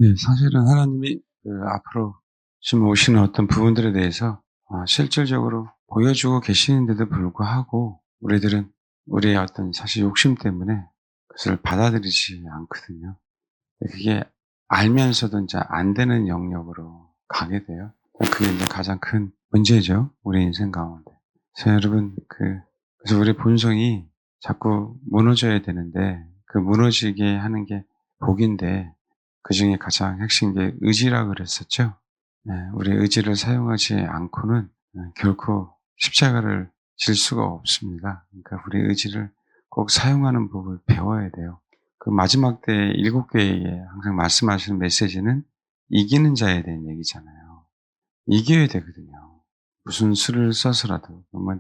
네, 사실은 하나님이 앞으로 지금 오시는 어떤 부분들에 대해서 실질적으로 보여주고 계시는데도 불구하고 우리들은 우리의 어떤 사실 욕심 때문에 그것을 받아들이지 않거든요. 그게 알면서도 이제 안 되는 영역으로 가게 돼요. 그게 이제 가장 큰 문제죠. 우리 인생 가운데. 그래서 여러분, 그래서 우리 본성이 자꾸 무너져야 되는데 그 무너지게 하는 게 복인데 그 중에 가장 핵심 게 의지라 그랬었죠. 네, 우리 의지를 사용하지 않고는 결코 십자가를 질 수가 없습니다. 그러니까 우리 의지를 꼭 사용하는 법을 배워야 돼요. 그 마지막 때 7교회에 항상 말씀하시는 메시지는 이기는 자에 대한 얘기잖아요. 이겨야 되거든요. 무슨 수를 써서라도 정말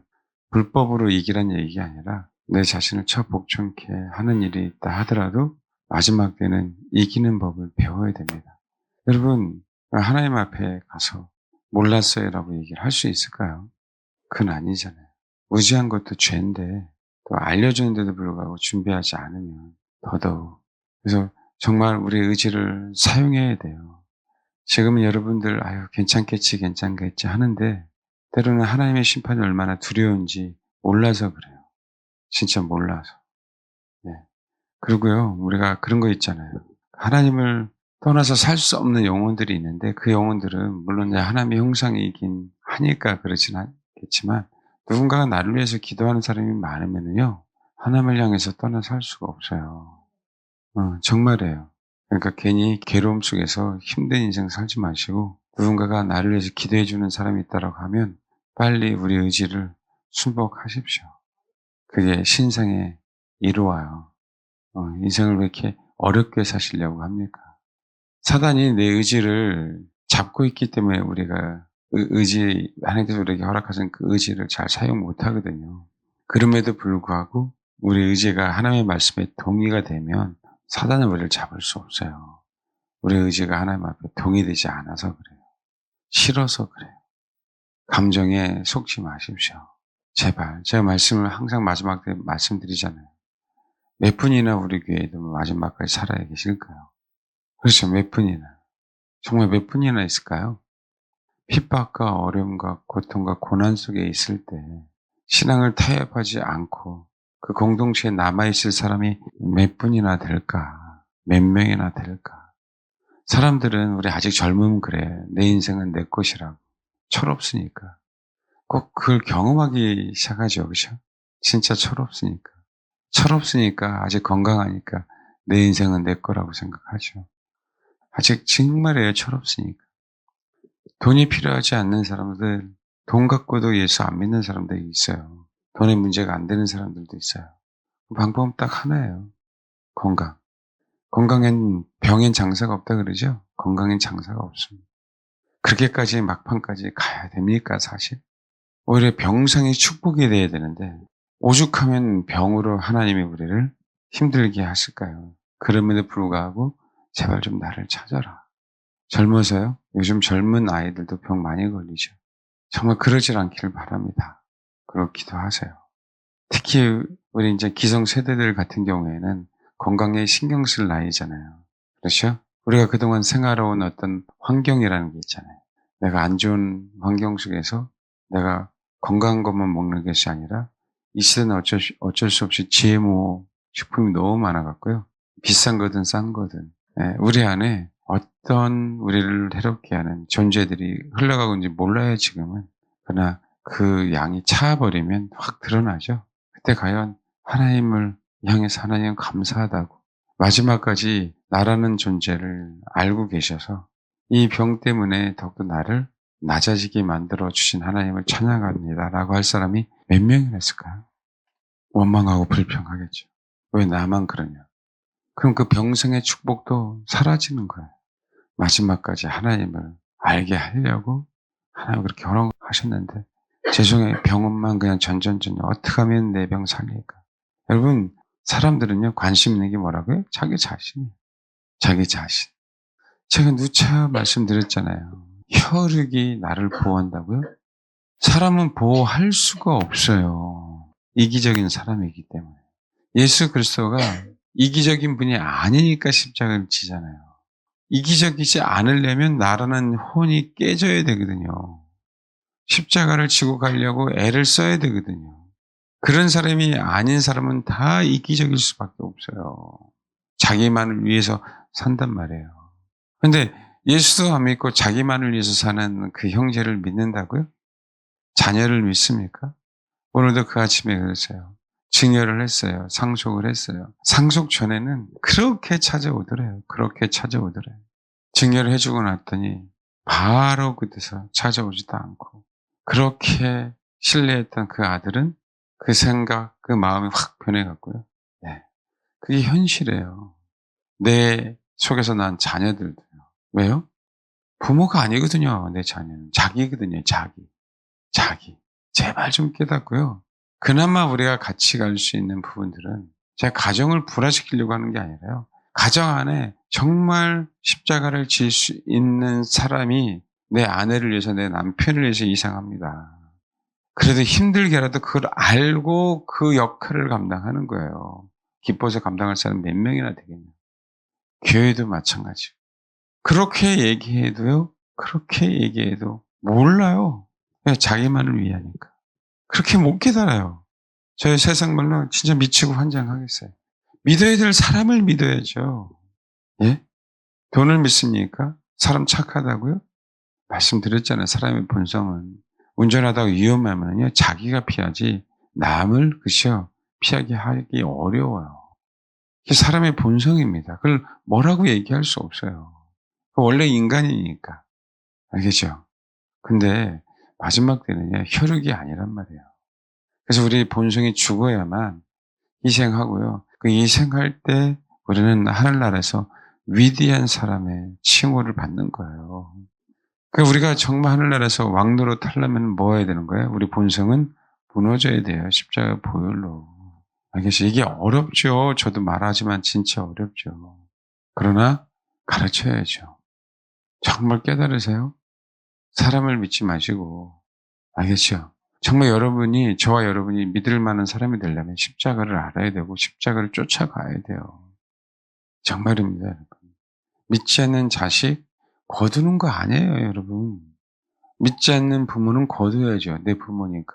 불법으로 이기란 얘기가 아니라 내 자신을 처복종케 하는 일이 있다 하더라도 마지막 때는 이기는 법을 배워야 됩니다. 여러분, 하나님 앞에 가서 몰랐어요라고 얘기를 할 수 있을까요? 그건 아니잖아요. 무지한 것도 죄인데 또 알려주는데도 불구하고 준비하지 않으면 더더욱. 그래서 정말 우리 의지를 사용해야 돼요. 지금은 여러분들 아유 괜찮겠지 괜찮겠지 하는데 때로는 하나님의 심판이 얼마나 두려운지 몰라서 그래요. 진짜 몰라서. 네. 그리고요 우리가 그런 거 있잖아요. 하나님을 떠나서 살 수 없는 영혼들이 있는데 그 영혼들은 물론 이제 하나님의 형상이긴 하니까 그렇진 않겠지만 누군가가 나를 위해서 기도하는 사람이 많으면요 하나님을 향해서 떠나 살 수가 없어요. 정말이에요. 그러니까 괜히 괴로움 속에서 힘든 인생 살지 마시고 누군가가 나를 위해서 기도해 주는 사람이 있다라고 하면 빨리 우리 의지를 순복하십시오. 그게 신성에 이루어요. 인생을 왜 이렇게 어렵게 사시려고 합니까? 사단이 내 의지를 잡고 있기 때문에 우리가 의지, 하나님께서 우리에게 허락하신 그 의지를 잘 사용 못 하거든요. 그럼에도 불구하고 우리 의지가 하나님의 말씀에 동의가 되면 사단은 우리를 잡을 수 없어요. 우리 의지가 하나님 앞에 동의되지 않아서 그래요. 싫어서 그래요. 감정에 속지 마십시오. 제발. 제가 말씀을 항상 마지막 때 말씀드리잖아요. 몇 분이나 우리 교회에도 마지막까지 살아야 계실까요? 그렇죠. 몇 분이나. 정말 몇 분이나 있을까요? 핍박과 어려움과 고통과 고난 속에 있을 때 신앙을 타협하지 않고 그 공동체에 남아있을 사람이 몇 분이나 될까? 몇 명이나 될까? 사람들은 우리 아직 젊으면 그래. 내 인생은 내 것이라고. 철없으니까. 꼭 그걸 경험하기 시작하죠. 그죠? 진짜 철없으니까. 철없으니까 아직 건강하니까 내 인생은 내 거라고 생각하죠. 아직 정말이에요. 철없으니까. 돈이 필요하지 않는 사람들, 돈 갖고도 예수 안 믿는 사람들이 있어요. 돈에 문제가 안 되는 사람들도 있어요. 방법은 딱 하나예요. 건강. 건강엔 병엔 장사가 없다 그러죠? 건강엔 장사가 없습니다. 그렇게까지 막판까지 가야 됩니까, 사실? 오히려 병상이 축복이 돼야 되는데, 오죽하면 병으로 하나님이 우리를 힘들게 하실까요? 그럼에도 불구하고, 제발 좀 나를 찾아라. 젊어서요? 요즘 젊은 아이들도 병 많이 걸리죠. 정말 그러질 않기를 바랍니다. 그렇게 기도하세요. 특히 우리 이제 기성 세대들 같은 경우에는 건강에 신경 쓸 나이잖아요. 그렇죠? 우리가 그동안 생활해온 어떤 환경이라는 게 있잖아요. 내가 안 좋은 환경 속에서 내가 건강한 것만 먹는 것이 아니라 이 시대는 어쩔 수 없이 GMO 식품이 너무 많아갖고요. 비싼 거든 싼 거든. 예, 우리 안에 어떤 우리를 해롭게 하는 존재들이 흘러가고 있는지 몰라요, 지금은. 그러나 그 양이 차버리면 확 드러나죠. 그때 과연 하나님을 향해서 하나님 감사하다고 마지막까지 나라는 존재를 알고 계셔서 이 병 때문에 더욱더 나를 낮아지게 만들어 주신 하나님을 찬양합니다라고 할 사람이 몇 명이나 있을까요? 원망하고 불평하겠죠. 왜 나만 그러냐? 그럼 그 병성의 축복도 사라지는 거예요. 마지막까지 하나님을 알게 하려고 하나님 그렇게 허락하셨는데 죄송해요. 병원만 그냥 전전전 어떻게 하면 내 병 살릴까? 여러분 사람들은요 관심 있는 게 뭐라고요? 자기 자신이에요. 자기 자신. 제가 누차 말씀드렸잖아요. 혈육이 나를 보호한다고요? 사람은 보호할 수가 없어요. 이기적인 사람이기 때문에. 예수 그리스도가 이기적인 분이 아니니까 십자가를 지잖아요. 이기적이지 않으려면 나라는 혼이 깨져야 되거든요. 십자가를 지고 가려고 애를 써야 되거든요. 그런 사람이 아닌 사람은 다 이기적일 수밖에 없어요. 자기만을 위해서 산단 말이에요. 근데 예수도 안 믿고 자기만을 위해서 사는 그 형제를 믿는다고요? 자녀를 믿습니까? 오늘도 그 아침에 그랬어요. 증여를 했어요. 상속을 했어요. 상속 전에는 그렇게 찾아오더래요. 그렇게 찾아오더래요. 증여를 해주고 났더니 바로 그때서 찾아오지도 않고, 그렇게 신뢰했던 그 아들은 그 생각, 그 마음이 확 변해갔고요. 네. 그게 현실이에요. 내 속에서 난 자녀들도요. 왜요? 부모가 아니거든요. 내 자녀는 자기거든요. 자기. 제발 좀 깨닫고요. 그나마 우리가 같이 갈 수 있는 부분들은, 제가 가정을 불화시키려고 하는 게 아니라요. 가정 안에 정말 십자가를 질 수 있는 사람이 내 아내를 위해서, 내 남편을 위해서 이상합니다. 그래도 힘들게라도 그걸 알고 그 역할을 감당하는 거예요. 기뻐서 감당할 사람 몇 명이나 되겠냐. 교회도 마찬가지고. 그렇게 얘기해도 몰라요. 그냥 자기만을 위하니까. 그렇게 못 깨달아요. 저희 세상 말로 진짜 미치고 환장하겠어요. 믿어야 될 사람을 믿어야죠. 예? 돈을 믿습니까? 사람 착하다고요? 말씀드렸잖아요. 사람의 본성은 운전하다가 위험하면요, 자기가 피하지 남을 그죠 피하게 하기 어려워요. 이게 사람의 본성입니다. 그걸 뭐라고 얘기할 수 없어요. 원래 인간이니까. 알겠죠? 근데 마지막 때는요, 혈육이 아니란 말이에요. 그래서 우리 본성이 죽어야만 희생하고요. 그 희생할 때 우리는 하늘나라에서 위대한 사람의 칭호를 받는 거예요. 그러니까 우리가 정말 하늘나라에서 왕노로 타려면 뭐 해야 되는 거예요? 우리 본성은 무너져야 돼요. 십자가 보혈로. 알겠어요? 이게 어렵죠. 저도 말하지만 진짜 어렵죠. 그러나 가르쳐야죠. 정말 깨달으세요. 사람을 믿지 마시고. 알겠죠? 정말 저와 여러분이 믿을 만한 사람이 되려면 십자가를 알아야 되고 십자가를 쫓아가야 돼요. 정말입니다, 여러분. 믿지 않는 자식 거두는 거 아니에요, 여러분. 믿지 않는 부모는 거둬야죠. 내 부모니까.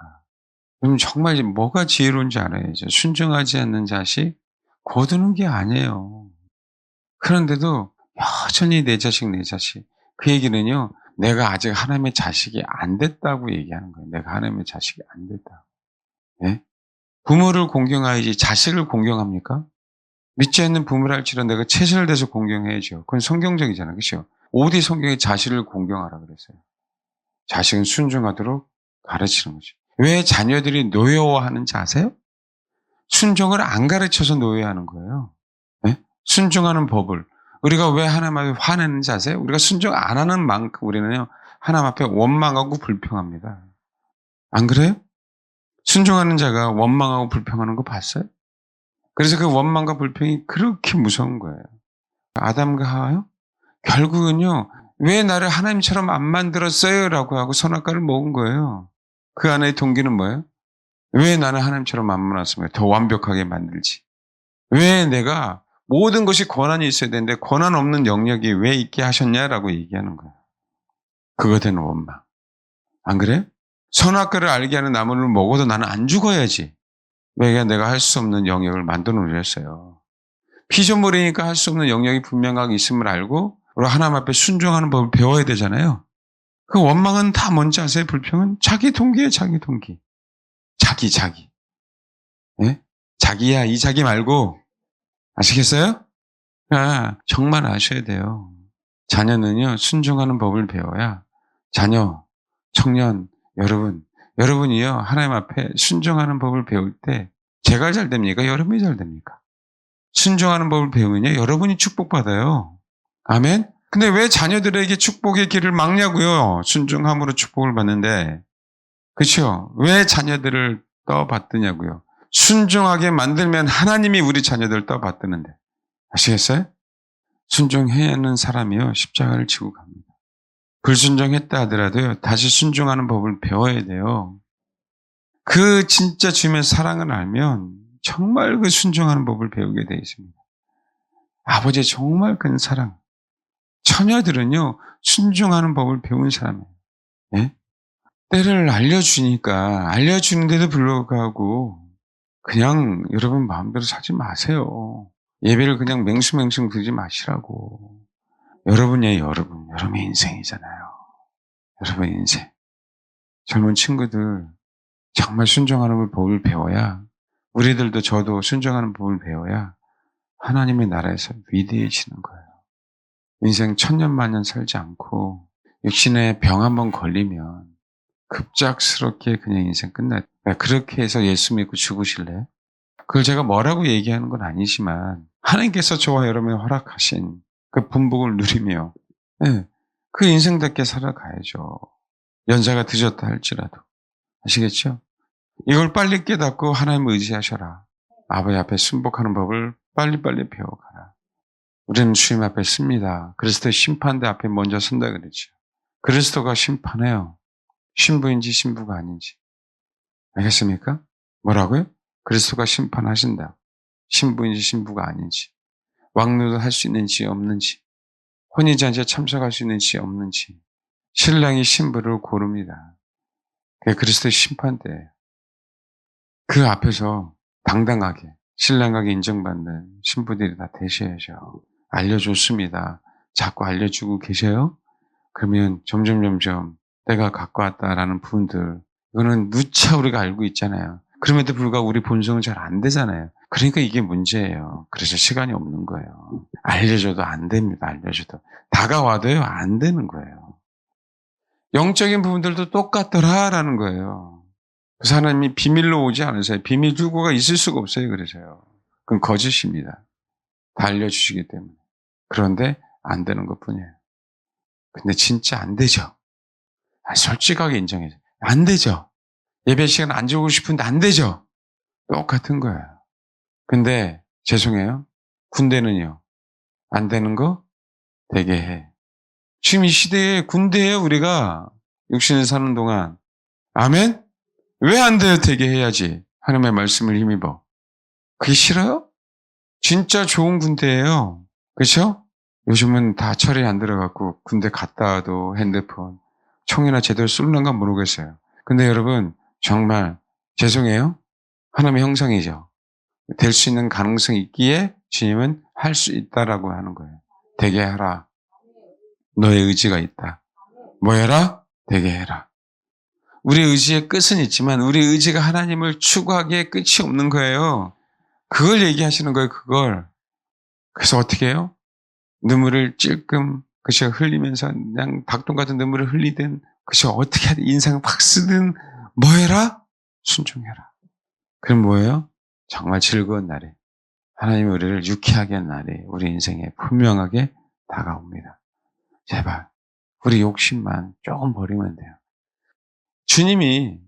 그럼 정말 뭐가 지혜로운지 알아야죠. 순종하지 않는 자식 거두는 게 아니에요. 그런데도 여전히 내 자식, 내 자식. 그 얘기는요, 내가 아직 하나님의 자식이 안 됐다고 얘기하는 거예요. 내가 하나님의 자식이 안 됐다. 예? 부모를 공경하야지 자식을 공경합니까? 믿지 않는 부모를 할지라도 내가 최선을 다해서 공경해야죠. 그건 성경적이잖아요. 그렇죠? 어디 성경에 자식을 공경하라 그랬어요? 자식은 순종하도록 가르치는 거죠. 왜 자녀들이 노여워하는지 아세요? 순종을 안 가르쳐서 노여워하는 거예요. 네? 순종하는 법을. 우리가 왜 하나님 앞에 화내는지 아세요? 우리가 순종 안 하는 만큼 우리는요, 하나님 앞에 원망하고 불평합니다. 안 그래요? 순종하는 자가 원망하고 불평하는 거 봤어요? 그래서 그 원망과 불평이 그렇게 무서운 거예요. 아담과 하와요? 결국은요, 왜 나를 하나님처럼 안 만들었어요? 라고 하고 선악과를 먹은 거예요. 그 안의 동기는 뭐예요? 왜 나는 하나님처럼 안 만들었습니까? 더 완벽하게 만들지. 왜 내가 모든 것이 권한이 있어야 되는데 권한 없는 영역이 왜 있게 하셨냐라고 얘기하는 거예요. 그거에 대한 원망. 안 그래요? 선악과를 알게 하는 나무를 먹어도 나는 안 죽어야지. 왜 내가 할 수 없는 영역을 만들어 놓으셨어요. 피조물이니까 할 수 없는 영역이 분명하게 있음을 알고 우리 하나님 앞에 순종하는 법을 배워야 되잖아요. 그 원망은 다 뭔지 아세요? 불평은 자기 동기예요. 자기 동기. 자기. 예? 자기야, 이 자기 말고. 아시겠어요? 정말 아셔야 돼요. 자녀는요, 순종하는 법을 배워야, 자녀, 청년, 여러분이요, 하나님 앞에 순종하는 법을 배울 때 제가 잘 됩니까? 여러분이 잘 됩니까? 순종하는 법을 배우면요, 여러분이 축복받아요. 아멘? 근데 왜 자녀들에게 축복의 길을 막냐고요? 순종함으로 축복을 받는데. 그렇죠? 왜 자녀들을 떠받드냐고요? 순종하게 만들면 하나님이 우리 자녀들을 떠받드는데. 아시겠어요? 순종하는 사람이요, 십자가를 지고 갑니다. 불순종했다 하더라도요, 다시 순종하는 법을 배워야 돼요. 그 진짜 주님의 사랑을 알면 정말 그 순종하는 법을 배우게 되어 있습니다. 아버지의 정말 큰 사랑, 처녀들은요, 순종하는 법을 배운 사람이에요. 예? 때를 알려주는데도 불구하고 그냥 여러분 마음대로 살지 마세요. 예배를 그냥 맹수맹수 드리지 마시라고. 여러분이에요, 여러분. 여러분의 인생이잖아요. 여러분의 인생. 젊은 친구들 정말 순종하는 법을 배워야, 우리들도 저도 순종하는 법을 배워야 하나님의 나라에서 위대해지는 거예요. 인생 천년만년 살지 않고 육신에 병 한번 걸리면 급작스럽게 그냥 인생 끝났다. 그렇게 해서 예수 믿고 죽으실래요? 그걸 제가 뭐라고 얘기하는 건 아니지만 하나님께서 저와 여러분이 허락하신 그 분복을 누리며, 예, 그 인생답게 살아가야죠. 연세가 드셨다 할지라도. 아시겠죠? 이걸 빨리 깨닫고 하나님을 의지하셔라. 아버지 앞에 순복하는 법을 빨리빨리 배워가라. 우리는 주님 앞에 씁니다. 그리스도의 심판대 앞에 먼저 선다 그랬죠. 그리스도가 심판해요. 신부인지 신부가 아닌지. 알겠습니까? 뭐라고요? 그리스도가 심판하신다. 신부인지 신부가 아닌지. 왕노도 할 수 있는지 없는지. 혼인잔치에 참석할 수 있는지 없는지. 신랑이 신부를 고릅니다. 그게 그리스도의 심판대예요. 그 앞에서 당당하게 신랑에게 인정받는 신부들이 다 되셔야죠. 알려줬습니다. 자꾸 알려주고 계세요? 그러면 점점 때가 가까웠다라는 부분들, 이거는 누차 우리가 알고 있잖아요. 그럼에도 불구하고 우리 본성은 잘 안 되잖아요. 그러니까 이게 문제예요. 그래서 시간이 없는 거예요. 알려줘도 안 됩니다. 알려줘도. 다가와도요, 안 되는 거예요. 영적인 부분들도 똑같더라라는 거예요. 그 사람이 비밀로 오지 않으세요. 비밀 두고가 있을 수가 없어요. 그래서요. 그건 거짓입니다. 다 알려주시기 때문에. 그런데 안 되는 것 뿐이에요. 근데 진짜 안 되죠. 솔직하게 인정해요. 안 되죠. 예배 시간 안 주고 싶은데 안 되죠. 똑같은 거예요. 근데 죄송해요. 군대는요. 안 되는 거 되게 해. 지금 이 시대에 군대예요. 우리가 육신을 사는 동안. 아멘? 왜 안 돼요? 되게 해야지. 하나님의 말씀을 힘입어. 그게 싫어요? 진짜 좋은 군대예요. 그렇죠? 요즘은 다 철이 안 들어갖고 군대 갔다 와도 핸드폰, 총이나 제대로 쏠는가 모르겠어요. 근데 여러분 정말 죄송해요. 하나님의 형상이죠. 될 수 있는 가능성이 있기에 주님은 할 수 있다라고 하는 거예요. 되게 하라. 너의 의지가 있다. 뭐 해라? 되게 해라. 우리 의지의 끝은 있지만 우리 의지가 하나님을 추구하기에 끝이 없는 거예요. 그걸 얘기하시는 거예요. 그걸. 그래서 어떻게 해요? 눈물을 찔끔 그저 흘리면서 그냥 닭똥 같은 눈물을 흘리든 그저 어떻게 하든 인상을 확 쓰든 뭐 해라? 순종해라. 그럼 뭐예요? 정말 즐거운 날이, 하나님이 우리를 유쾌하게 한 날이 우리 인생에 분명하게 다가옵니다. 제발 우리 욕심만 조금 버리면 돼요. 주님이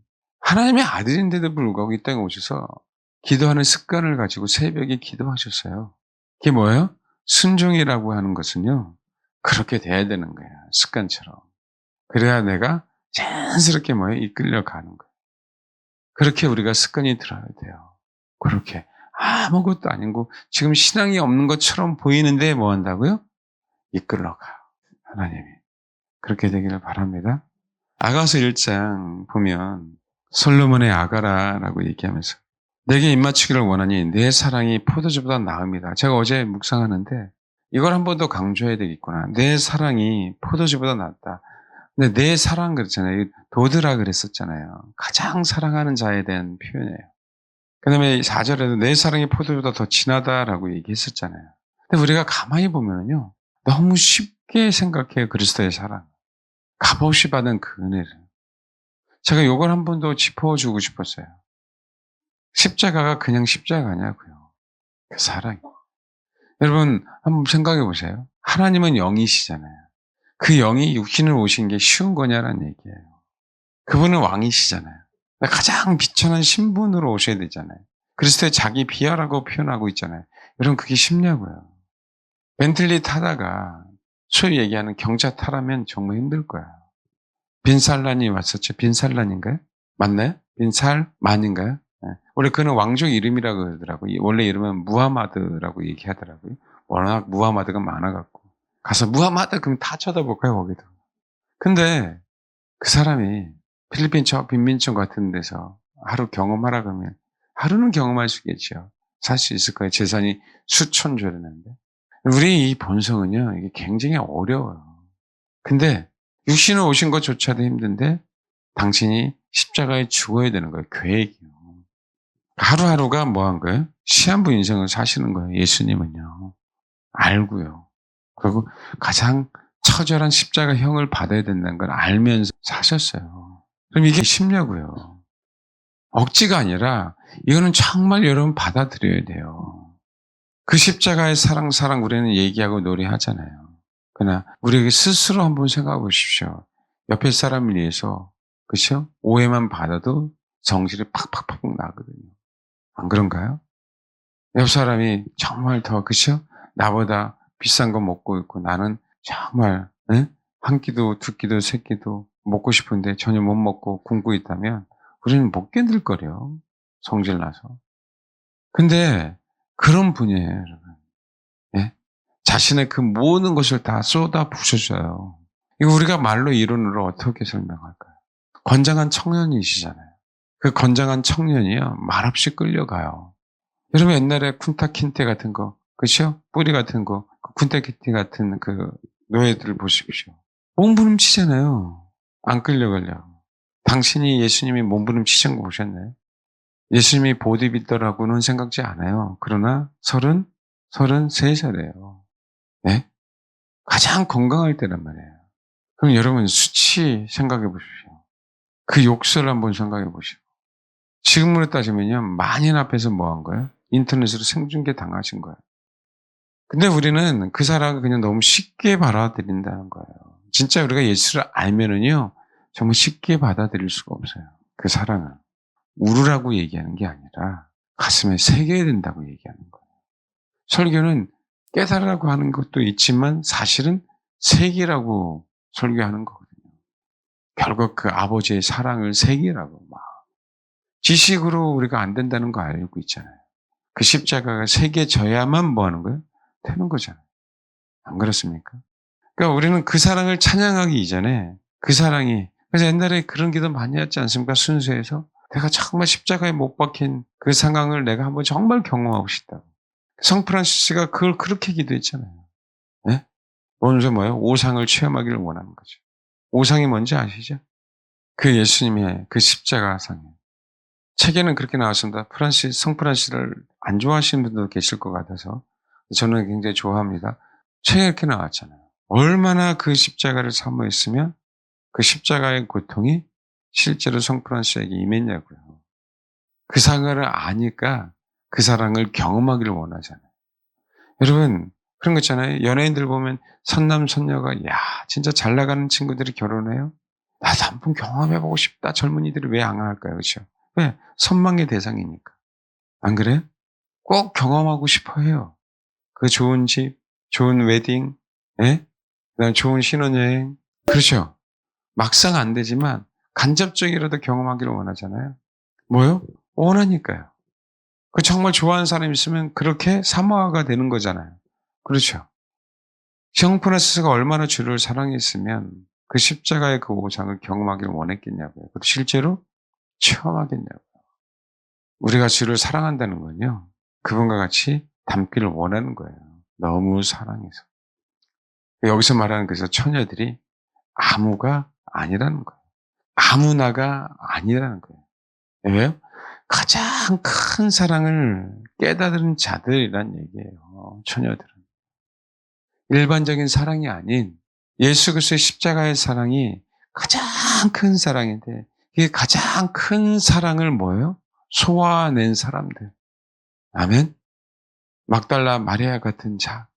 하나님의 아들인데도 불구하고 이 땅에 오셔서 기도하는 습관을 가지고 새벽에 기도하셨어요. 그게 뭐예요? 순종이라고 하는 것은요, 그렇게 돼야 되는 거야. 습관처럼. 그래야 내가 자연스럽게 뭐예요? 이끌려 가는 거예요. 그렇게 우리가 습관이 들어야 돼요. 그렇게. 아무것도 아니고, 지금 신앙이 없는 것처럼 보이는데 뭐 한다고요? 이끌러 가요. 하나님이. 그렇게 되기를 바랍니다. 아가서 1장 보면, 솔로몬의 아가라라고 얘기하면서, 내게 입맞추기를 원하니 내 사랑이 포도주보다 나음이다. 제가 어제 묵상하는데 이걸 한 번 더 강조해야 되겠구나. 내 사랑이 포도주보다 낫다. 근데 내 사랑 그랬잖아요. 도드라 그랬었잖아요. 가장 사랑하는 자에 대한 표현이에요. 그 다음에 4절에도 내 사랑이 포도주보다 더 진하다라고 얘기했었잖아요. 근데 우리가 가만히 보면요, 너무 쉽게 생각해요. 그리스도의 사랑. 값없이 받은 그 은혜를. 제가 이걸 한 번 더 짚어주고 싶었어요. 십자가가 그냥 십자가냐고요. 그 사랑이. 여러분 한번 생각해 보세요. 하나님은 영이시잖아요. 그 영이 육신을 오신 게 쉬운 거냐라는 얘기예요. 그분은 왕이시잖아요. 가장 비천한 신분으로 오셔야 되잖아요. 그리스도의 자기 비하라고 표현하고 있잖아요. 여러분 그게 쉽냐고요. 벤틀리 타다가 소위 얘기하는 경차 타라면 정말 힘들 거야. 빈살란이 왔었죠. 빈살란인가요? 맞나요? 빈살만인가요? 네. 원래 그는 왕족 이름이라고 그러더라고요. 원래 이름은 무하마드라고 얘기하더라고요. 워낙 무하마드가 많아갖고. 가서 무하마드 그럼 다 쳐다볼까요, 거기도. 근데 그 사람이 필리핀 저 빈민촌 같은 데서 하루 경험하라 그러면 하루는 경험할 수 있겠죠. 살 수 있을 거예요. 재산이 수천 조라는데. 우리 이 본성은요, 이게 굉장히 어려워요. 근데 육신을 오신 것조차도 힘든데 당신이 십자가에 죽어야 되는 거예요. 계획이요. 하루하루가 뭐 한 거예요? 시한부 인생을 사시는 거예요. 예수님은요. 알고요. 그리고 가장 처절한 십자가형을 받아야 된다는 걸 알면서 사셨어요. 그럼 이게 쉽냐고요. 억지가 아니라 이거는 정말 여러분 받아들여야 돼요. 그 십자가의 사랑 우리는 얘기하고 노래하잖아요. 그러나 우리 스스로 한번 생각해 보십시오. 옆에 사람을 위해서 그렇죠? 오해만 받아도 정신이 팍팍팍 나거든요. 안 그런가요? 옆 사람이 정말 더 그렇죠? 나보다 비싼 거 먹고 있고 나는 정말 예? 한 끼도 두 끼도 세 끼도 먹고 싶은데 전혀 못 먹고 굶고 있다면 우리는 못 견딜 거려. 성질 나서. 근데 그런 분이에요, 여러분. 예? 자신의 그 모든 것을 다 쏟아 부으셔요. 이거 우리가 말로 이론으로 어떻게 설명할까요? 건장한 청년이시잖아요. 그 건장한 청년이요 말없이 끌려가요. 여러분 옛날에 쿤타킨테 같은 거, 그렇죠? 뿌리 같은 거, 쿤타킨테 같은 그 노예들 보십시오. 몸부림치잖아요. 안 끌려가려고. 당신이 예수님이 몸부림치신 거 보셨나요? 예수님이 보디빌더라고는 생각지 않아요. 그러나 33살이에요. 네? 가장 건강할 때란 말이에요. 그럼 여러분 수치 생각해 보십시오. 그 욕설 한번 생각해 보시고. 지금으로 따지면요. 만인 앞에서 뭐 한 거예요? 인터넷으로 생중계 당하신 거예요. 근데 우리는 그 사람을 그냥 너무 쉽게 받아들인다는 거예요. 진짜 우리가 예수를 알면은요. 정말 쉽게 받아들일 수가 없어요. 그 사랑을. 울으라고 얘기하는 게 아니라 가슴에 새겨야 된다고 얘기하는 거예요. 설교는 깨달으라고 하는 것도 있지만 사실은 새기라고 설교하는 거거든요. 결국 그 아버지의 사랑을 새기라고 막. 지식으로 우리가 안 된다는 거 알고 있잖아요. 그 십자가가 새겨져야만 뭐 하는 거예요? 되는 거잖아요. 안 그렇습니까? 그러니까 우리는 그 사랑을 찬양하기 이전에 그 사랑이 그래서 옛날에 그런 기도 많이 했지 않습니까? 순수해서 내가 정말 십자가에 못 박힌 그 상황을 내가 한번 정말 경험하고 싶다고. 성 프란시스가 그걸 그렇게 기도했잖아요. 네? 원서 뭐예요? 오상을 체험하기를 원하는 거죠. 오상이 뭔지 아시죠? 그 예수님의 그 십자가 상이에요. 책에는 그렇게 나왔습니다. 성 프란시스를 안 좋아하시는 분도 계실 것 같아서 저는 굉장히 좋아합니다. 책에 이렇게 나왔잖아요. 얼마나 그 십자가를 사모했으면 그 십자가의 고통이 실제로 성 프란시스에게 임했냐고요. 그 사랑을 아니까 그 사랑을 경험하기를 원하잖아요. 여러분 그런 거 있잖아요. 연예인들 보면 선남 선녀가 야 진짜 잘 나가는 친구들이 결혼해요. 나도 한번 경험해보고 싶다. 젊은이들이 왜 안 할까요? 그렇죠? 왜? 선망의 대상이니까. 안 그래요? 꼭 경험하고 싶어 해요. 그 좋은 집, 좋은 웨딩, 예? 그다음 좋은 신혼여행. 그렇죠? 막상 안 되지만 간접적이라도 경험하기를 원하잖아요. 뭐요? 원하니까요. 그 정말 좋아하는 사람이 있으면 그렇게 사모가 되는 거잖아요. 그렇죠? 성 프란시스가 얼마나 주를 사랑했으면 그 십자가의 그 오상을 경험하기를 원했겠냐고요. 그리고 실제로 체험하겠냐고요. 우리가 주를 사랑한다는 건요. 그분과 같이 닮기를 원하는 거예요. 너무 사랑해서. 여기서 말하는 그래서 처녀들이 아무가 아니라는 거예요. 아무나가 아니라는 거예요. 왜요? 가장 큰 사랑을 깨달은 자들이란 얘기예요. 처녀들은. 일반적인 사랑이 아닌 예수 그리스도의 십자가의 사랑이 가장 큰 사랑인데 이게 가장 큰 사랑을 뭐예요? 소화낸 사람들. 아멘? 막달라 마리아 같은 자,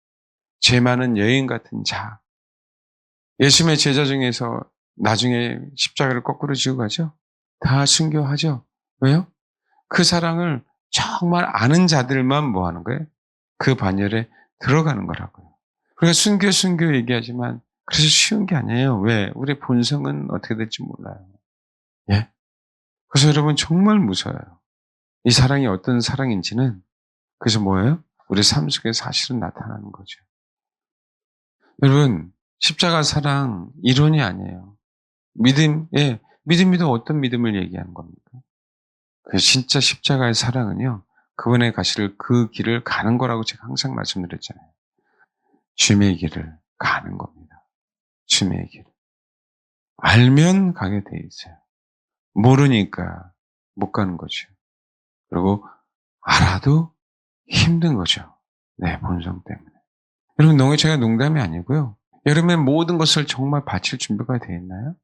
죄 많은 여인 같은 자, 예수님의 제자 중에서 나중에 십자가를 거꾸로 지고 가죠? 다 순교하죠? 왜요? 그 사랑을 정말 아는 자들만 뭐 하는 거예요? 그 반열에 들어가는 거라고요. 우리가 순교 얘기하지만 그래서 쉬운 게 아니에요. 왜? 우리 본성은 어떻게 될지 몰라요. 예? 그래서 여러분 정말 무서워요. 이 사랑이 어떤 사랑인지는 그래서 뭐예요? 우리 삶 속에 사실은 나타나는 거죠. 여러분, 십자가 사랑 이론이 아니에요. 믿음이도 어떤 믿음을 얘기하는 겁니까? 그 진짜 십자가의 사랑은요, 그분의 가실 그 길을 가는 거라고 제가 항상 말씀드렸잖아요. 주님의 길을 가는 겁니다. 주님의 길. 알면 가게 돼 있어요. 모르니까 못 가는 거죠. 그리고 알아도 힘든 거죠. 내 본성 때문에. 여러분, 제가 농담이 아니고요. 여러분의 모든 것을 정말 바칠 준비가 되어 있나요?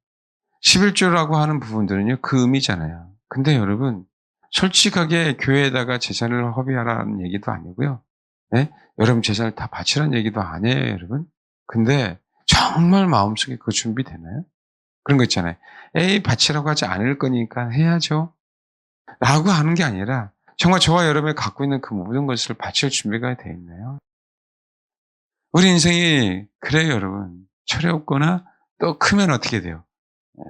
11조라고 하는 부분들은요, 그 의미잖아요. 근데 여러분, 솔직하게 교회에다가 재산을 허비하라는 얘기도 아니고요. 네? 여러분 재산을 다 바치라는 얘기도 아니에요, 여러분. 근데 정말 마음속에 그 준비되나요? 그런 거 있잖아요. 에이, 바치라고 하지 않을 거니까 해야죠. 라고 하는 게 아니라 정말 저와 여러분이 갖고 있는 그 모든 것을 바칠 준비가 되어 있나요? 우리 인생이 그래요, 여러분. 철이 없거나 또 크면 어떻게 돼요? 예,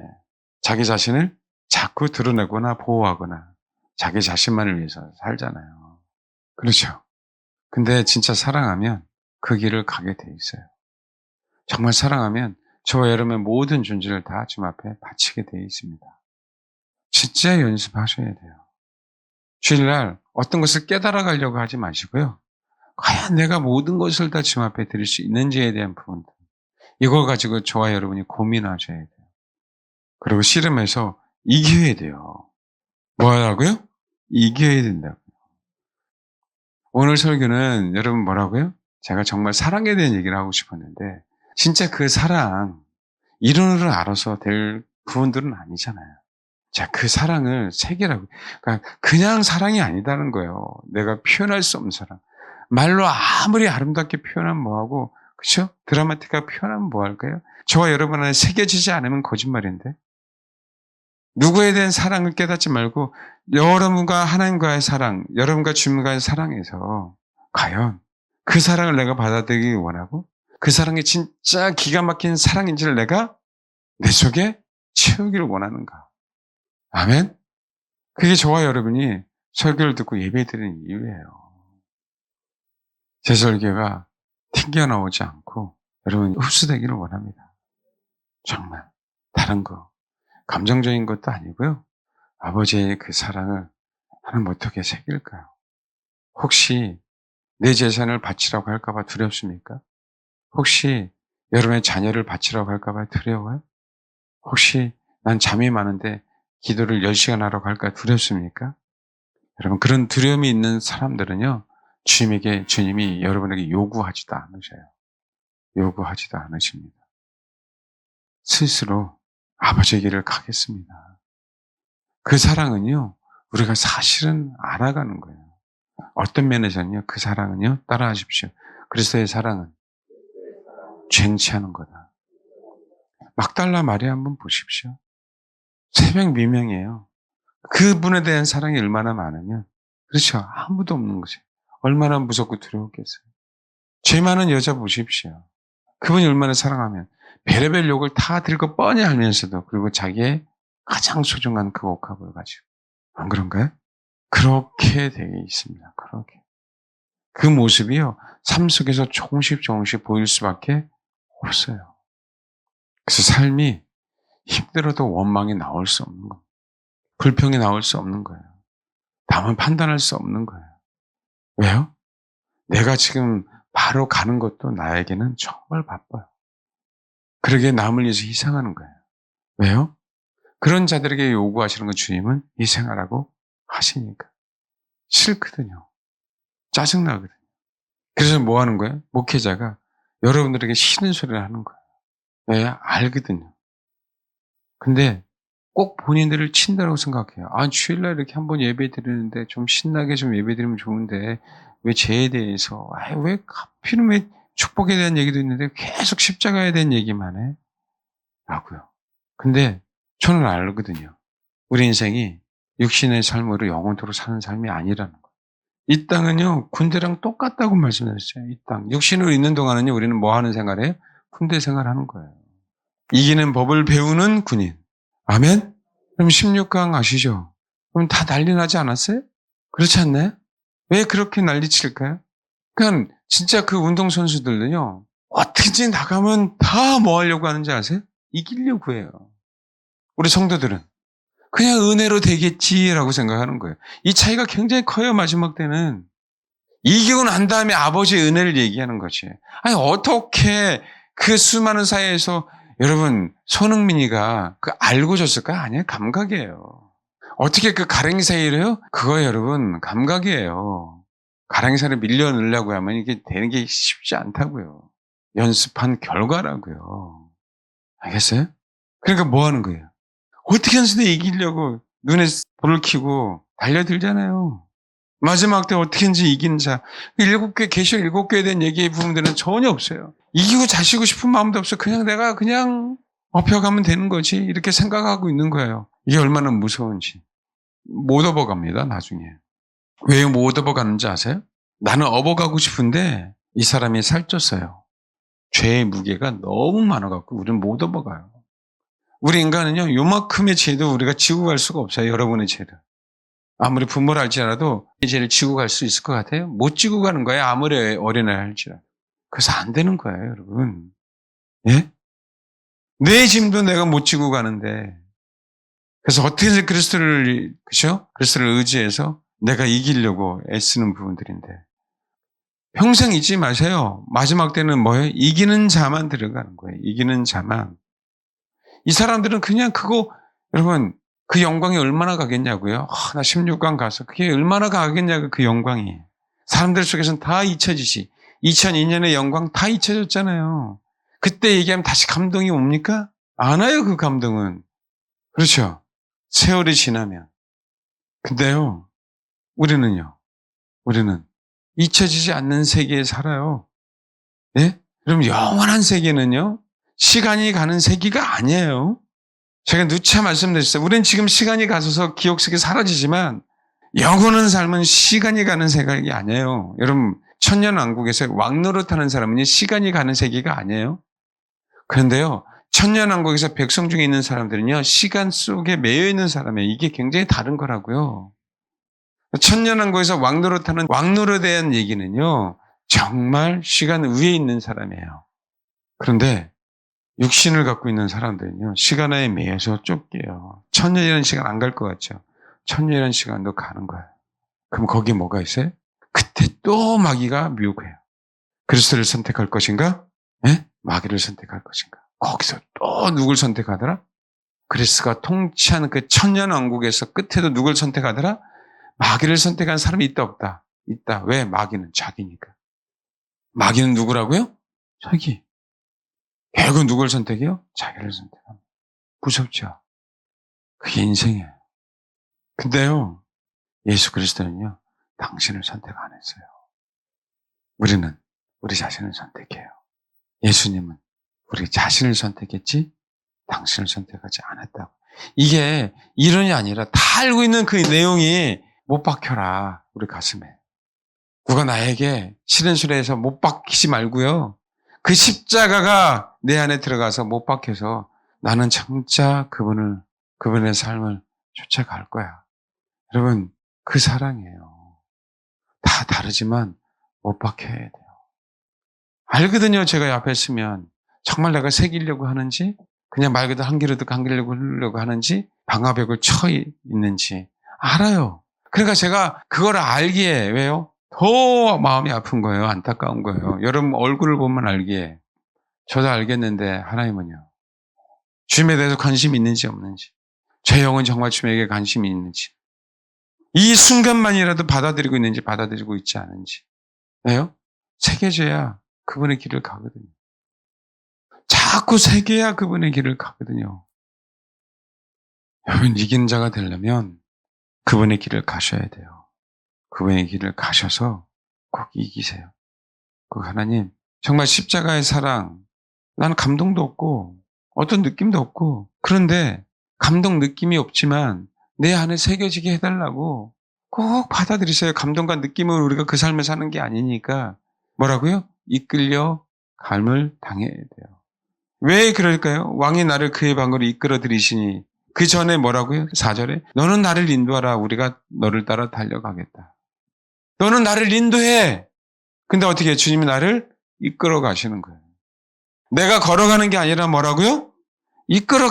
자기 자신을 자꾸 드러내거나 보호하거나 자기 자신만을 위해서 살잖아요. 그렇죠. 근데 진짜 사랑하면 그 길을 가게 돼 있어요. 정말 사랑하면 저와 여러분의 모든 존재를 다 주님 앞에 바치게 돼 있습니다. 진짜 연습하셔야 돼요. 주일날 어떤 것을 깨달아 가려고 하지 마시고요. 과연 내가 모든 것을 다 주님 앞에 드릴 수 있는지에 대한 부분들. 이걸 가지고 저와 여러분이 고민하셔야 돼요. 그리고 씨름해서 이겨야 돼요. 뭐 하라고요? 이겨야 된다고요. 오늘 설교는 여러분 뭐라고요? 제가 정말 사랑에 대한 얘기를 하고 싶었는데 진짜 그 사랑 이론으로 알아서 될 부분들은 아니잖아요. 자, 그 사랑을 새기라고. 그러니까 그냥 사랑이 아니다는 거예요. 내가 표현할 수 없는 사랑. 말로 아무리 아름답게 표현하면 뭐하고, 그렇죠? 드라마틱하게 표현하면 뭐할까요? 저와 여러분 안에 새겨지지 않으면 거짓말인데. 누구에 대한 사랑을 깨닫지 말고 여러분과 하나님과의 사랑, 여러분과 주님과의 사랑에서 과연 그 사랑을 내가 받아들이기 원하고 그 사랑이 진짜 기가 막힌 사랑인지를 내가 내 속에 채우기를 원하는가. 아멘? 그게 저와 여러분이 설교를 듣고 예배드리는 이유예요. 제 설교가 튕겨나오지 않고 여러분이 흡수되기를 원합니다. 정말. 다른 거. 감정적인 것도 아니고요. 아버지의 그 사랑을 하나님 어떻게 새길까요? 혹시 내 재산을 바치라고 할까봐 두렵습니까? 혹시 여러분의 자녀를 바치라고 할까봐 두려워요? 혹시 난 잠이 많은데 기도를 10시간 하라고 할까 두렵습니까? 여러분, 그런 두려움이 있는 사람들은요, 주님이 여러분에게 요구하지도 않으셔요. 요구하지도 않으십니다. 스스로 아버지의 길을 가겠습니다. 그 사랑은요, 우리가 사실은 알아가는 거예요. 어떤 면에서는요, 그 사랑은요, 따라하십시오. 그리스도의 사랑은 쟁취하는 거다. 막달라 마리아 한번 보십시오. 새벽 미명이에요. 그분에 대한 사랑이 얼마나 많으면, 그렇죠. 아무도 없는 거죠. 얼마나 무섭고 두려웠겠어요. 죄 많은 여자 보십시오. 그분이 얼마나 사랑하면, 별의별 욕을 다 들고 뻔히 알면서도, 그리고 자기의 가장 소중한 그 옥합을 가지고. 안 그런가요? 그렇게 되어 있습니다. 그렇게. 그 모습이요, 삶 속에서 조금씩 보일 수밖에 없어요. 그래서 삶이 힘들어도 원망이 나올 수 없는 겁니다. 불평이 나올 수 없는 거예요. 남은 판단할 수 없는 거예요. 왜요? 내가 지금 바로 가는 것도 나에게는 정말 바빠요. 그러기에 남을 위해서 희생하는 거예요. 왜요? 그런 자들에게 요구하시는 건 주님은 희생하라고 하시니까. 싫거든요. 짜증나거든요. 그래서 뭐 하는 거예요? 목회자가 여러분들에게 싫은 소리를 하는 거예요. 왜? 알거든요. 근데 꼭 본인들을 친다라고 생각해요. 아, 주일날 이렇게 한번 예배 드리는데 좀 신나게 좀 예배 드리면 좋은데 왜 죄에 대해서, 왜 하필은 왜 축복에 대한 얘기도 있는데 계속 십자가에 대한 얘기만 해? 라고요. 근데 저는 알거든요. 우리 인생이 육신의 삶으로 영원토록 사는 삶이 아니라는 거예요. 이 땅은요, 군대랑 똑같다고 말씀드렸어요. 이 땅. 육신으로 있는 동안은요, 우리는 뭐 하는 생활이에요? 군대 생활하는 거예요. 이기는 법을 배우는 군인. 아멘? 그럼 16강 아시죠? 그럼 다 난리 나지 않았어요? 그렇지 않나요? 왜 그렇게 난리 칠까요? 그러니까 진짜 그 운동선수들은요, 어떻게든지 나가면 다 뭐 하려고 하는지 아세요? 이기려고 해요. 우리 성도들은. 그냥 은혜로 되겠지라고 생각하는 거예요. 이 차이가 굉장히 커요, 마지막 때는. 이기고 난 다음에 아버지의 은혜를 얘기하는 거지. 아니, 어떻게 그 수많은 사이에서 여러분, 손흥민이가 그 알고 줬을까요? 아니에요. 감각이에요. 어떻게 그 가랭이 사이를요? 그거 여러분, 감각이에요. 가랭이 사이를 밀려 넣으려고 하면 이게 되는 게 쉽지 않다고요. 연습한 결과라고요. 알겠어요? 그러니까 뭐 하는 거예요? 어떻게 해서든 이기려고 눈에 불을 켜고 달려들잖아요. 마지막 때 어떻게든지 이기는 자. 7개, 계시록 7개에 대한 얘기의 부분들은 전혀 없어요. 이기고 자시고 싶은 마음도 없어요. 그냥 내가 그냥 업혀가면 되는 거지. 이렇게 생각하고 있는 거예요. 이게 얼마나 무서운지. 못 업어갑니다, 나중에. 왜 못 업어가는지 아세요? 나는 업어가고 싶은데 이 사람이 살쪘어요. 죄의 무게가 너무 많아갖고 우리는 못 업어가요. 우리 인간은요, 요만큼의 죄도 우리가 지고 갈 수가 없어요. 여러분의 죄를. 아무리 부모를 할지라도 이 죄를 지고 갈 수 있을 것 같아요? 못 지고 가는 거예요. 아무리 어린아이 할지라도. 그래서 안 되는 거예요, 여러분. 예? 내 짐도 내가 못 지고 가는데. 그래서 어떻게든 그리스도를, 그죠? 그리스도를 의지해서 내가 이기려고 애쓰는 부분들인데. 평생 잊지 마세요. 마지막 때는 뭐예요? 이기는 자만 들어가는 거예요. 이기는 자만. 이 사람들은 그냥 그거, 여러분, 그 영광이 얼마나 가겠냐고요? 나 16강 가서. 그게 얼마나 가겠냐고, 그 영광이. 사람들 속에서는 다 잊혀지지. 2002년의 영광 다 잊혀졌잖아요. 그때 얘기하면 다시 감동이 옵니까? 안 와요, 그 감동은. 그렇죠. 세월이 지나면. 근데요, 우리는 잊혀지지 않는 세계에 살아요. 예? 그럼 영원한 세계는요, 시간이 가는 세계가 아니에요. 제가 누차 말씀드렸어요. 우리는 지금 시간이 가서 기억 속에 사라지지만 영원한 삶은 시간이 가는 세계가 아니에요. 여러분, 천년왕국에서 왕노릇하는 사람은 시간이 가는 세계가 아니에요. 그런데요, 천년왕국에서 백성 중에 있는 사람들은요, 시간 속에 매여 있는 사람이에요. 이게 굉장히 다른 거라고요. 천년왕국에서 왕노릇하는 왕노릇에 대한 얘기는요, 정말 시간 위에 있는 사람이에요. 그런데 육신을 갖고 있는 사람들은요, 시간에 매여서 쫓겨요. 천년이라는 시간 안 갈 것 같죠? 천년이라는 시간도 가는 거예요. 그럼 거기에 뭐가 있어요? 그때 또 마귀가 미혹해요. 그리스도를 선택할 것인가? 네? 마귀를 선택할 것인가? 거기서 또 누굴 선택하더라? 그리스도가 통치하는 그 천년왕국에서 끝에도 누굴 선택하더라? 마귀를 선택한 사람이 있다 없다? 있다. 왜? 마귀는 자기니까. 마귀는 누구라고요? 자기. 결국 누굴 선택해요? 자기를 선택합니다. 무섭죠? 그게 인생이에요. 근데요, 예수 그리스도는요, 당신을 선택 안 했어요. 우리는 우리 자신을 선택해요. 예수님은 우리 자신을 선택했지, 당신을 선택하지 않았다고. 이게 이론이 아니라 다 알고 있는 그 내용이 못 박혀라, 우리 가슴에. 누가 나에게 시련수레에서 못 박히지 말고요. 그 십자가가 내 안에 들어가서 못 박혀서 나는 진짜 그분의 삶을 쫓아갈 거야. 여러분, 그 사랑이에요. 다 다르지만 못 박혀야 돼요. 알거든요, 제가 옆에 있으면. 정말 내가 새기려고 하는지, 그냥 말 그대로 한 귀로 듣고 한 귀로 흐르려고 하는지, 방화벽을 쳐 있는지 알아요. 그러니까 제가 그걸 알기에, 왜요? 더 마음이 아픈 거예요. 안타까운 거예요. 여러분 얼굴을 보면 알기에. 저도 알겠는데 하나님은요. 주님에 대해서 관심이 있는지 없는지. 제 영은 정말 주님에게 관심이 있는지. 이 순간만이라도 받아들이고 있는지 받아들이고 있지 않은지. 왜요? 새겨져야 그분의 길을 가거든요. 자꾸 새겨야 그분의 길을 가거든요. 여러분 이긴 자가 되려면 그분의 길을 가셔야 돼요. 그분의 길을 가셔서 꼭 이기세요. 그 하나님, 정말 십자가의 사랑, 나는 감동도 없고 어떤 느낌도 없고 그런데 감동 느낌이 없지만 내 안에 새겨지게 해달라고 꼭 받아들이세요. 감동과 느낌을 우리가 그 삶을 사는 게 아니니까 뭐라고요? 이끌려 감을 당해야 돼요. 왜 그럴까요? 왕이 나를 그의 방으로 이끌어 들이시니 그 전에 뭐라고요? 4절에 너는 나를 인도하라 우리가 너를 따라 달려가겠다. 너는 나를 인도해. 근데 어떻게 해요? 주님이 나를 이끌어 가시는 거예요. 내가 걸어가는 게 아니라 뭐라고요? 이끌어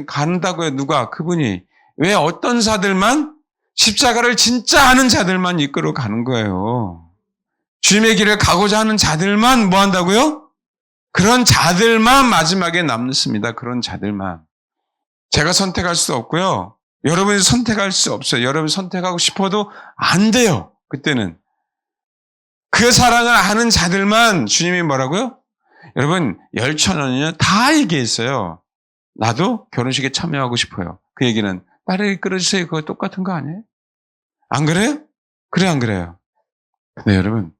간다고요. 누가? 그분이. 왜 어떤 자들만? 십자가를 진짜 아는 자들만 이끌어 가는 거예요. 주님의 길을 가고자 하는 자들만 뭐 한다고요? 그런 자들만 마지막에 남습니다. 그런 자들만. 제가 선택할 수 없고요. 여러분이 선택할 수 없어요. 여러분이 선택하고 싶어도 안 돼요. 그때는. 그 사랑을 아는 자들만 주님이 뭐라고요? 여러분, 열천원이요. 다 얘기했어요. 나도 결혼식에 참여하고 싶어요. 그 얘기는 나를 이끌어주세요. 그거 똑같은 거 아니에요? 안 그래요? 그래, 안 그래요? 근데 여러분,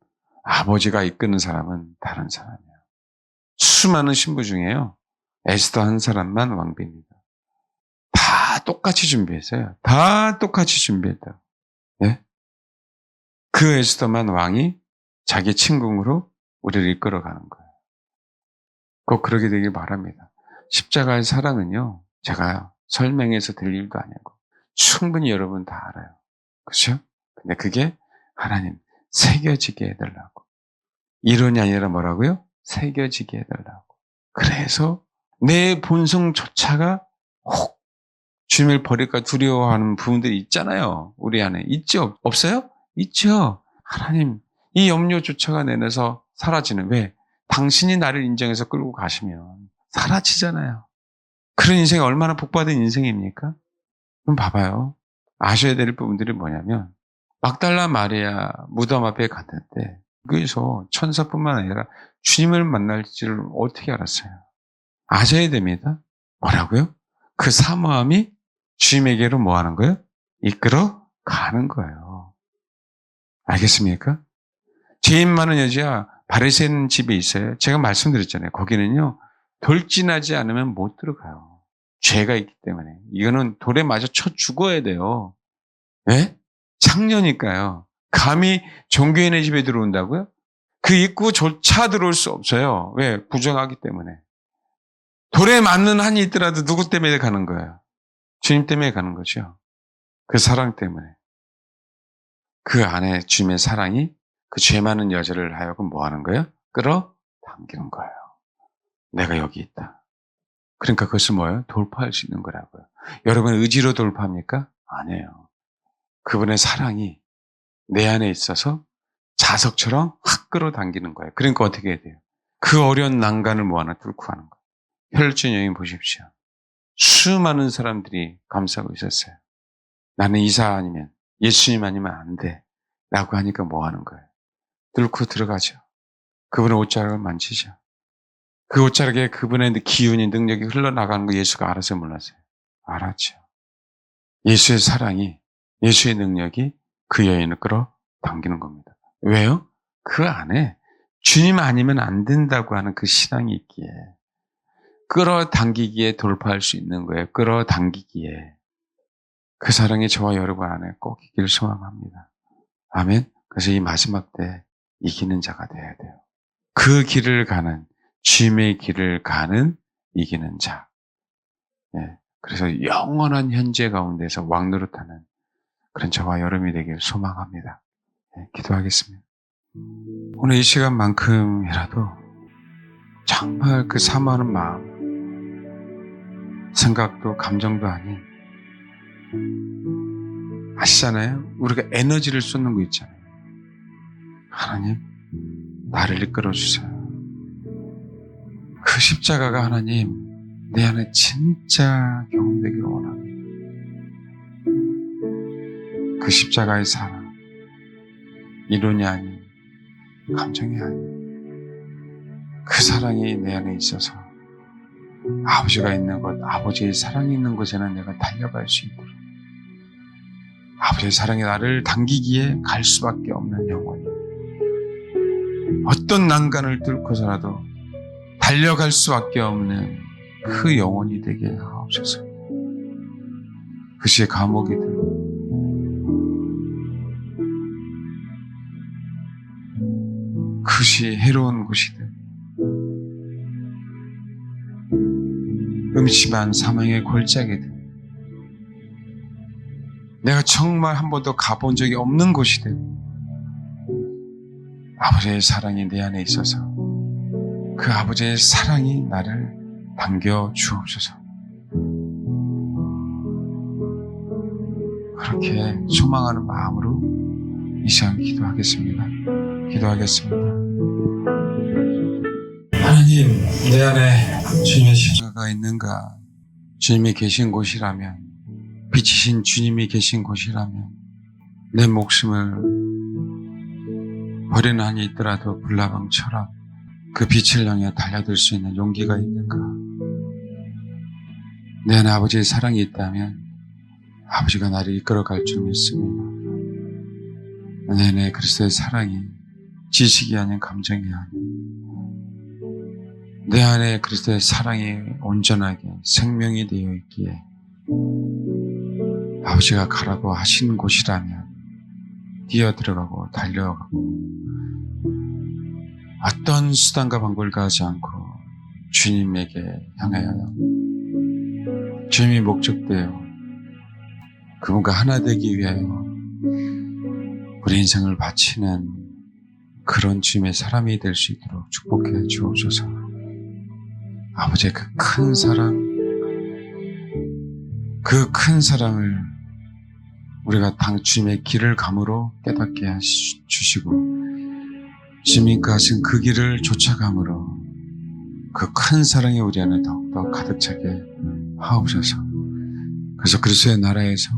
아버지가 이끄는 사람은 다른 사람이에요. 수많은 신부 중에요. 에스더 한 사람만 왕비입니다. 다 똑같이 준비했어요. 다 똑같이 준비했다. 네? 그 에스더만 왕이 자기 침궁으로 우리를 이끌어가는 거예요. 꼭 그러게 되길 바랍니다. 십자가의 사랑은요, 제가 설명해서 될 일도 아니고 충분히 여러분 다 알아요. 그렇죠? 근데 그게 하나님 새겨지게 해달라고. 이론이 아니라 뭐라고요? 새겨지게 해달라고. 그래서 내 본성조차가 혹 주님을 버릴까 두려워하는 부분들이 있잖아요. 우리 안에. 있죠? 없어요? 있죠. 하나님, 이 염려조차가 내 안에서 사라지는. 왜? 당신이 나를 인정해서 끌고 가시면 사라지잖아요. 그런 인생이 얼마나 복받은 인생입니까? 그럼 봐봐요. 아셔야 될 부분들이 뭐냐면 막달라 마리아 무덤 앞에 갔는데 거기서 천사뿐만 아니라 주님을 만날 줄을 어떻게 알았어요? 아셔야 됩니다. 뭐라고요? 그 사모함이 주님에게로 뭐 하는 거예요? 이끌어 가는 거예요. 알겠습니까? 죄인 많은 여자 바리새인 집에 있어요. 제가 말씀드렸잖아요. 거기는요. 돌진하지 않으면 못 들어가요. 죄가 있기 때문에. 이거는 돌에 맞아 쳐 죽어야 돼요. 왜? 창녀니까요. 감히 종교인의 집에 들어온다고요? 그 입구조차 들어올 수 없어요. 왜? 부정하기 때문에. 돌에 맞는 한이 있더라도 누구 때문에 가는 거예요? 주님 때문에 가는 거죠. 그 사랑 때문에. 그 안에 주님의 사랑이 그 죄 많은 여자를 하여금 뭐 하는 거예요? 끌어당기는 거예요. 내가 여기 있다. 그러니까 그것은 뭐예요? 돌파할 수 있는 거라고요. 여러분 의지로 돌파합니까? 아니에요. 그분의 사랑이 내 안에 있어서 자석처럼 확 끌어당기는 거예요. 그러니까 어떻게 해야 돼요? 그 어려운 난간을 뭐 하나 뚫고 가는 거예요. 혈전 여행 보십시오. 수많은 사람들이 감싸고 있었어요. 나는 이사 아니면 예수님 아니면 안 돼. 라고 하니까 뭐 하는 거예요? 뚫고 들어가죠. 그분의 옷자락을 만지죠. 그 옷자락에 그분의 기운이 능력이 흘러나가는 거 예수가 알아서 몰랐어요. 알았죠. 예수의 사랑이, 예수의 능력이 그 여인을 끌어당기는 겁니다. 왜요? 그 안에 주님 아니면 안 된다고 하는 그 신앙이 있기에 끌어당기기에 돌파할 수 있는 거예요. 끌어당기기에. 그 사랑이 저와 여러분 안에 꼭 있기를 소망합니다. 아멘. 그래서 이 마지막 때 이기는 자가 되어야 돼요. 그 길을 가는, 주님의 길을 가는 이기는 자. 예. 그래서 영원한 현재 가운데서 왕노릇하는 그런 저와 여러분이 되길 소망합니다. 예, 기도하겠습니다. 오늘 이 시간만큼이라도 정말 그 사모하는 마음, 생각도 감정도 아닌 아시잖아요? 우리가 에너지를 쏟는 거 있잖아요. 하나님, 나를 이끌어 주세요. 그 십자가가 하나님, 내 안에 진짜 경험되기를 원합니다. 그 십자가의 사랑, 이론이 아닌, 감정이 아닌, 그 사랑이 내 안에 있어서 아버지가 있는 곳, 아버지의 사랑이 있는 곳에는 내가 달려갈 수 있도록 아버지의 사랑이 나를 당기기에 갈 수밖에 없는 영혼이 어떤 난간을 뚫고서라도 달려갈 수밖에 없는 그 영혼이 되게 하옵소서. 그것이 감옥이든 그것이 해로운 곳이든 음침한 사망의 골짜기든 내가 정말 한 번도 가본 적이 없는 곳이든 아버지의 사랑이 내 안에 있어서 그 그 아버지의 사랑이 나를 당겨 주옵소서. 그렇게 소망하는 마음으로 이 시간 기도하겠습니다. 하나님, 내 안에 주님의 십자가가 있는가? 주님이 계신 곳이라면, 빛이신 주님이 계신 곳이라면 내 목숨을 버리는 한이 있더라도 불나방처럼 그 빛을 향해 달려들 수 있는 용기가 있는가? 내 안에 아버지의 사랑이 있다면 아버지가 나를 이끌어갈 줄 믿습니다. 내 안에 그리스도의 사랑이 지식이 아닌 감정이 아닌 내 안에 그리스도의 사랑이 온전하게 생명이 되어 있기에 아버지가 가라고 하신 곳이라면 뛰어들어가고 달려가고 어떤 수단과 방법을 가하지 않고 주님에게 향하여 주님이 목적되어 그분과 하나 되기 위하여 우리 인생을 바치는 그런 주님의 사람이 될 수 있도록 축복해 주옵소서. 아버지의 그 큰 사랑, 그 큰 사랑을 우리가 주님의 길을 감으로 깨닫게 주시고 주님이 하신 그 길을 쫓아감으로 그 큰 사랑이 우리 안에 더욱더 가득 차게 하옵소서. 그래서 그리스도의 나라에서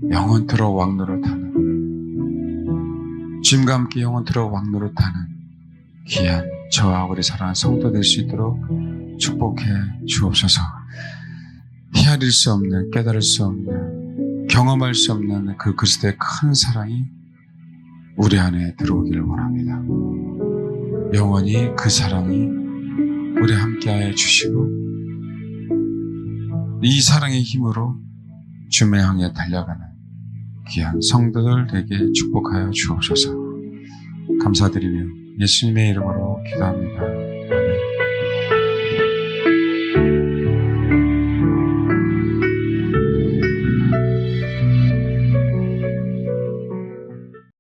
영원토록 왕노릇하는 주님과 함께 영원토록 왕노릇하는 귀한 저와 우리 사랑하는 성도 될 수 있도록 축복해 주옵소서. 헤아릴 수 없는, 깨달을 수 없는, 경험할 수 없는 그 그리스도의 큰 사랑이 우리 안에 들어오기를 원합니다. 영원히 그 사랑이 우리 함께하여 주시고 이 사랑의 힘으로 주님을 향해 달려가는 귀한 성도들 되게 축복하여 주옵소서. 감사드리며 예수님의 이름으로 기도합니다.